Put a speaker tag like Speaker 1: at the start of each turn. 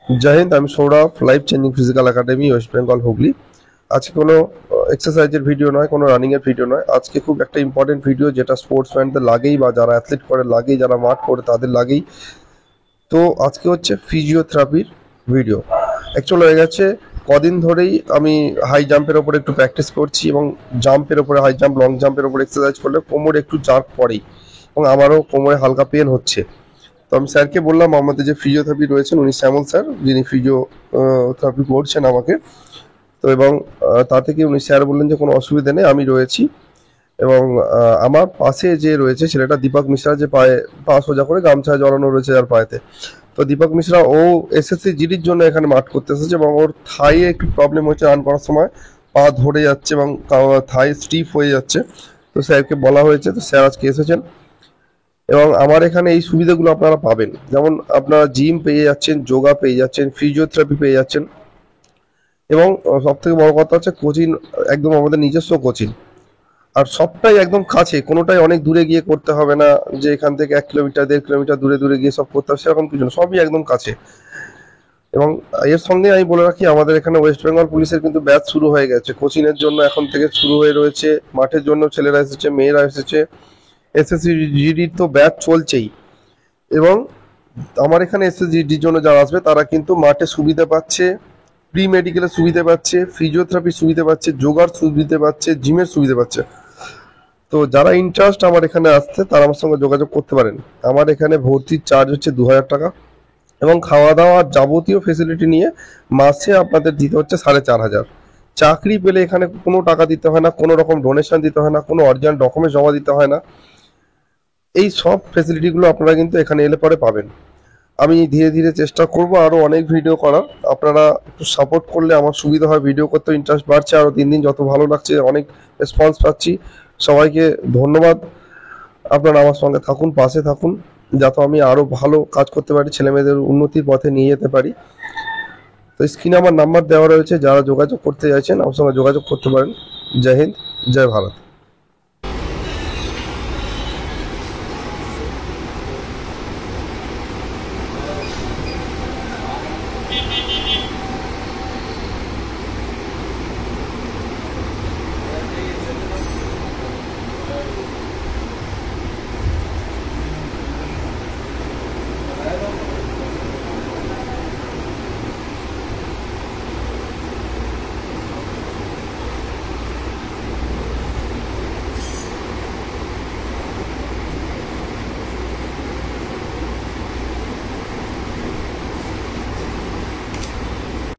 Speaker 1: जय हिंद। আমি Sourav, life changing physical academy, West Bengal, Hooghly. আজকে কোনো এক্সারসাইজের ভিডিও নয়, কোনো রানিং এর ভিডিও নয়। আজকে খুব একটা ইম্পর্টেন্ট ভিডিও, যেটা স্পোর্টসম্যানদের লাগেই বা যারা অ্যাথলিট করে লাগেই, যারা মাঠ করে তাদের লাগেই। তো আজকে হচ্ছে ফিজিওথেরাপির ভিডিও। অ্যাকচুয়ালি হয়ে গেছে কদিন ধরেই আমি হাই জাম্পের ওপরে একটু প্র্যাকটিস করছি, এবং জাম্পের ওপরে, হাই জাম্প, লং জাম্পের ওপরে এক্সারসাইজ করলে কোমরে একটু জার্ক পড়েই, এবং আমারও কোমরে হালকা পেন হচ্ছে। তো আমি স্যারকে বললাম, আমাদের যে ফিজিওথেরাপি রয়েছেন উনি শ্যামল স্যার, যিনি ফিজিওথেরাপি করছেন আমাকে। তো এবং তা থেকে উনি স্যার বললেন যে কোনো অসুবিধা নেই, আমি রয়েছি। এবং আমার পাশে যে রয়েছে ছেলেটা, দীপক মিশ্রা, যে পায়ে পা সোজা করে গামছা জড়ানো রয়েছে যার পায়েতে। তো দীপক মিশ্রা ও এসএসসি জিডির জন্য এখানে মাঠ করতে এসেছে, এবং ওর থাইয়ে একটু প্রবলেম হচ্ছে, রান করার সময় পা ধরে যাচ্ছে এবং থাই স্টিফ হয়ে যাচ্ছে। তো স্যারকে বলা হয়েছে, তো স্যার আজকে এসেছেন। এবং আমার এখানে এই সুবিধাগুলো আপনারা পাবেন, যেমন আপনারা জিম পেয়ে যাচ্ছেন, যোগা পেয়ে যাচ্ছেন, ফিজিওথেরাপি পেয়ে যাচ্ছেন, এবং সব থেকে বড় কথা হচ্ছে কোচিং, একদম আমাদের নিজস্ব কোচিং। আর সবটাই একদম কাছে, কোনোটাই অনেক দূরে গিয়ে করতে হবে না, যে এখান থেকে 1 কিলোমিটার 1.5 কিলোমিটার দূরে দূরে গিয়ে সব করতে হবে, সেরকম কিছু না, সবই একদম কাছে। এবং এর সঙ্গে আমি বলে রাখি, আমাদের এখানে ওয়েস্ট বেঙ্গল পুলিশের কিন্তু ব্যাচ শুরু হয়ে গেছে, কোচিং এর জন্য এখন থেকে শুরু হয়ে রয়েছে। মাঠের জন্য ছেলেরা এসেছে, মেয়েরা এসেছে। এসএসসি জিডির তো ব্যাচ চলছেই। এবং আমার এখানে এসএসজির জন্য যারা আসবে তারা কিন্তু মাঠে সুবিধা পাচ্ছে, প্রি মেডিকেলের সুবিধা পাচ্ছে, ফিজিওথেরাপির সুবিধা পাচ্ছে, যোগার সুবিধা পাচ্ছে, জিমের সুবিধা পাচ্ছে। তো যারা ইন্টারেস্ট আমার এখানে আসতে, তারা আমার সঙ্গে যোগাযোগ করতে পারেন। আমার এখানে ভর্তির চার্জ হচ্ছে 2000 টাকা, এবং খাওয়া দাওয়া যাবতীয় ফেসিলিটি নিয়ে মাসে আপনাদের দিতে হচ্ছে 4500। চাকরি পেলে এখানে কোনো টাকা দিতে হয় না, কোনো রকম ডোনেশন দিতে হয় না, কোনো অরিজিনাল ডকুমেন্ট জমা দিতে হয় না। এই সব ফেসিলিটিগুলো আপনারা কিন্তু এখানে এলে পরে পাবেন। আমি ধীরে ধীরে চেষ্টা করব আরও অনেক ভিডিও করার। আপনারা একটু সাপোর্ট করলে আমার সুবিধা হয়, ভিডিও করতে ইন্টারেস্ট বাড়ছে, আরও দিন দিন যত ভালো লাগছে, অনেক রেসপন্স পাচ্ছি। সবাইকে ধন্যবাদ। আপনারা আমার সঙ্গে থাকুন, পাশে থাকুন, যাতে আমি আরও ভালো কাজ করতে পারি, ছেলেমেয়েদের উন্নতির পথে নিয়ে যেতে পারি। তো স্ক্রিনে আমার নাম্বার দেওয়া রয়েছে, যারা যোগাযোগ করতে চাইছেন আমার সঙ্গে যোগাযোগ করতে পারেন। জয় হিন্দ, জয় ভারত।